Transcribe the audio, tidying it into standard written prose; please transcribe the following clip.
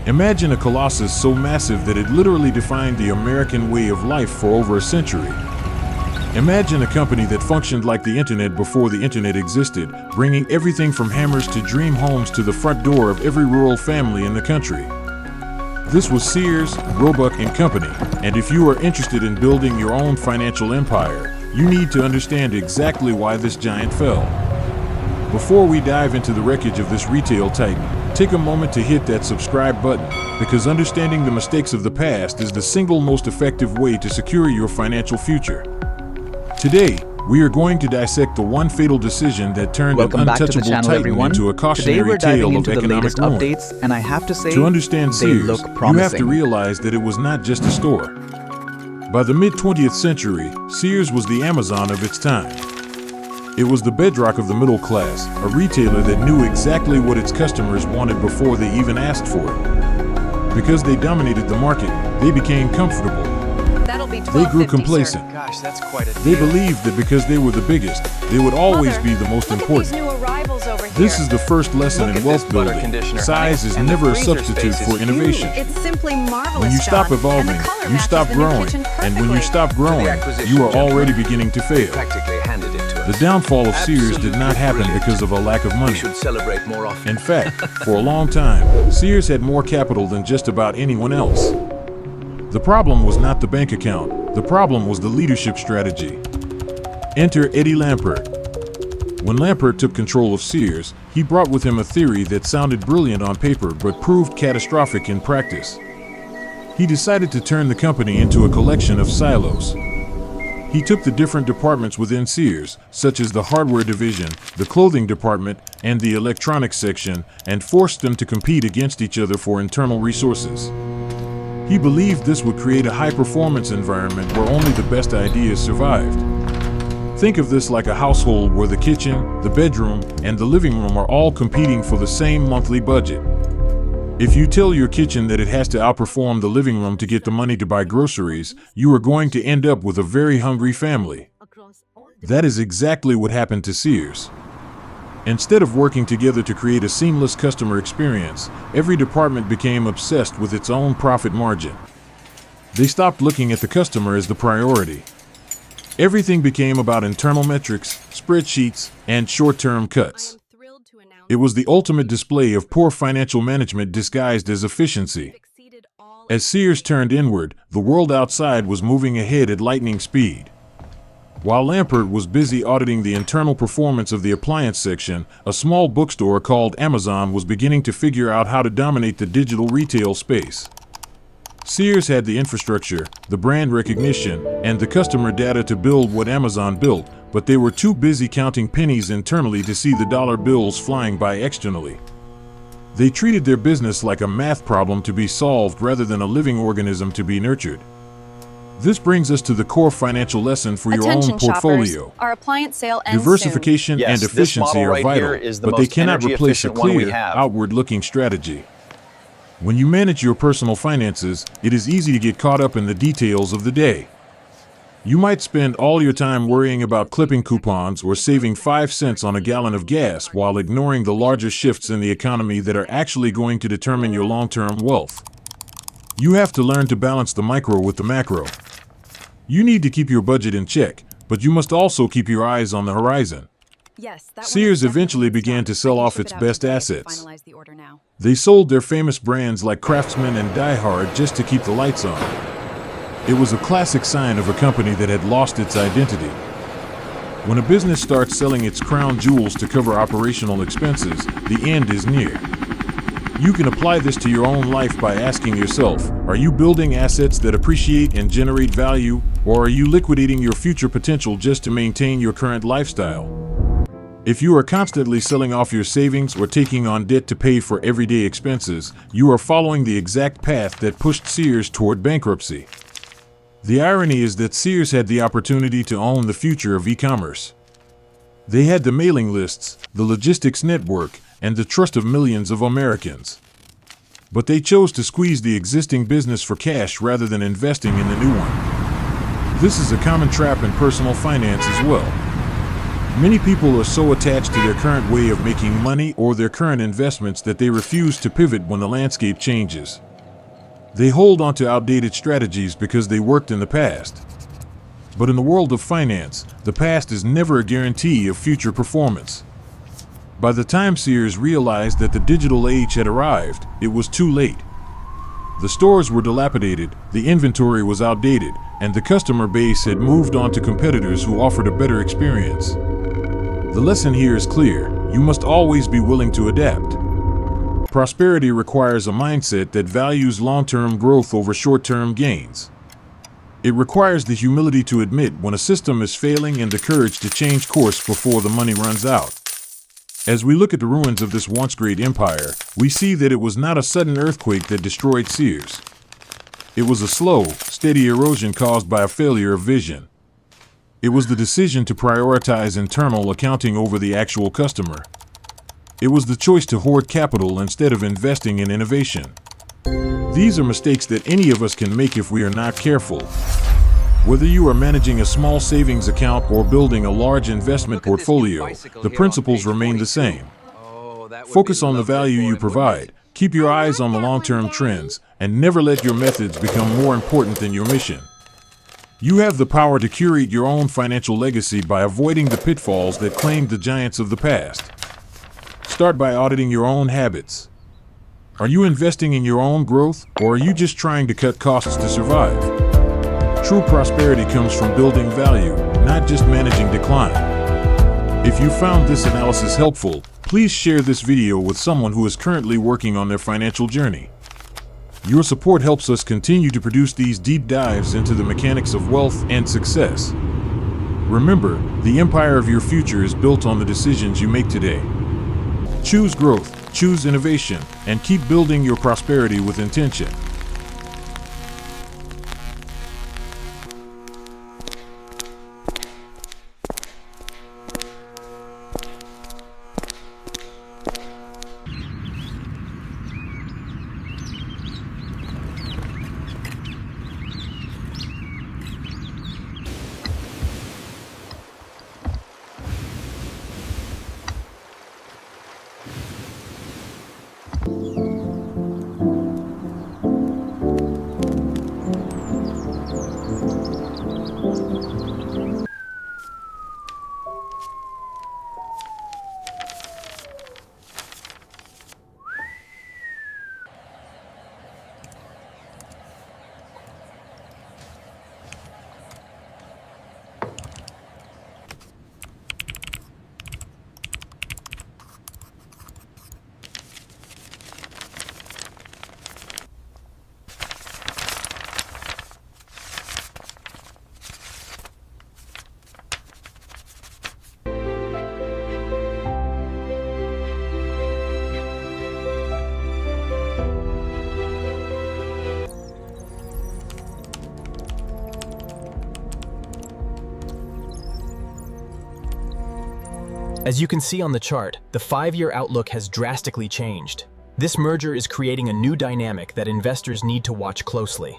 Imagine a colossus so massive that it literally defined the American way of life for over a century. Imagine a company that functioned like the internet before the internet existed, bringing everything from hammers to dream homes to the front door of every rural family in the country. This was Sears, Roebuck and Company, and if you are interested in building your own financial empire, you need to understand exactly why this giant fell. Before we dive into the wreckage of this retail titan, take a moment to hit that subscribe button, because understanding the mistakes of the past is the single most effective way to secure your financial future. Today, we are going to dissect the one fatal decision that turned an untouchable titan into a cautionary tale of economic ruin. Updates, and I have to say, to understand Sears, look you promising. have to realize that it was not just a store. By the mid-20th century, Sears was the Amazon of its time. It was the bedrock of the middle class, a retailer that knew exactly what its customers wanted before they even asked for it. Because they dominated the market, they became comfortable. They grew complacent. Gosh, that's quite a They believed that because they were the biggest, they would always be the most important. This is the first lesson in wealth building. Size is never a substitute for innovation. It's simply marvelous. When you stop evolving, you stop growing, and when you stop growing, you are already beginning to fail. practically handed it to us. The downfall of Sears did not happen because of a lack of We money. should celebrate more often. In fact, for a long time, Sears had more capital than just about anyone else. The problem was not the bank account. The problem was the leadership strategy. Enter Eddie Lampert. When Lampert took control of Sears, he brought with him a theory that sounded brilliant on paper but proved catastrophic in practice. He decided to turn the company into a collection of silos. He took the different departments within Sears, such as the hardware division, the clothing department, and the electronics section, and forced them to compete against each other for internal resources. He believed this would create a high-performance environment where only the best ideas survived. Think of this like a household where the kitchen, the bedroom, and the living room are all competing for the same monthly budget. If you tell your kitchen that it has to outperform the living room to get the money to buy groceries, you are going to end up with a very hungry family. That is exactly what happened to Sears. Instead of working together to create a seamless customer experience, every department became obsessed with its own profit margin. They stopped looking at the customer as the priority. Everything became about internal metrics, spreadsheets, and short-term cuts. It was the ultimate display of poor financial management disguised as efficiency. As Sears turned inward, the world outside was moving ahead at lightning speed. While Lampert was busy auditing the internal performance of the appliance section, a small bookstore called Amazon was beginning to figure out how to dominate the digital retail space. Sears had the infrastructure, the brand recognition, and the customer data to build what Amazon built, but they were too busy counting pennies internally to see the dollar bills flying by externally. They treated their business like a math problem to be solved rather than a living organism to be nurtured. This brings us to the core financial lesson for your own portfolio. Shoppers, our appliance sale ends Diversification Yes, and this efficiency model are right vital, here is the but they most cannot replace a energy-efficient one we clear, have. outward-looking strategy. When you manage your personal finances, it is easy to get caught up in the details of the day. You might spend all your time worrying about clipping coupons or saving 5 cents on a gallon of gas while ignoring the larger shifts in the economy that are actually going to determine your long-term wealth. You have to learn to balance the micro with the macro. You need to keep your budget in check, but you must also keep your eyes on the horizon. Sears eventually began to sell off its best assets. They sold their famous brands like Craftsman and Die Hard just to keep the lights on. It was a classic sign of a company that had lost its identity. When a business starts selling its crown jewels to cover operational expenses, the end is near. You can apply this to your own life by asking yourself, are you building assets that appreciate and generate value, or are you liquidating your future potential just to maintain your current lifestyle? If you are constantly selling off your savings or taking on debt to pay for everyday expenses, you are following the exact path that pushed Sears toward bankruptcy. The irony is that Sears had the opportunity to own the future of e-commerce. They had the mailing lists, the logistics network, and the trust of millions of Americans. But they chose to squeeze the existing business for cash rather than investing in the new one. This is a common trap in personal finance as well. Many people are so attached to their current way of making money or their current investments that they refuse to pivot when the landscape changes. They hold on to outdated strategies because they worked in the past. But in the world of finance, the past is never a guarantee of future performance. By the time Sears realized that the digital age had arrived, it was too late. The stores were dilapidated, the inventory was outdated, and the customer base had moved on to competitors who offered a better experience. The lesson here is clear: you must always be willing to adapt. Prosperity requires a mindset that values long-term growth over short-term gains. It requires the humility to admit when a system is failing and the courage to change course before the money runs out. As we look at the ruins of this once great empire, we see that it was not a sudden earthquake that destroyed Sears. It was a slow, steady erosion caused by a failure of vision. It was the decision to prioritize internal accounting over the actual customer. It was the choice to hoard capital instead of investing in innovation. These are mistakes that any of us can make if we are not careful. Whether you are managing a small savings account or building a large investment portfolio, the principles remain the same. Focus on the value you provide, keep your eyes on the long-term trends, and never let your methods become more important than your mission. You have the power to curate your own financial legacy by avoiding the pitfalls that claimed the giants of the past. Start by auditing your own habits. Are you investing in your own growth, or are you just trying to cut costs to survive? True prosperity comes from building value, not just managing decline. If you found this analysis helpful, please share this video with someone who is currently working on their financial journey. Your support helps us continue to produce these deep dives into the mechanics of wealth and success. Remember, the empire of your future is built on the decisions you make today. Choose growth, choose innovation, and keep building your prosperity with intention. As you can see on the chart, the 5-year outlook has drastically changed. This merger is creating a new dynamic that investors need to watch closely.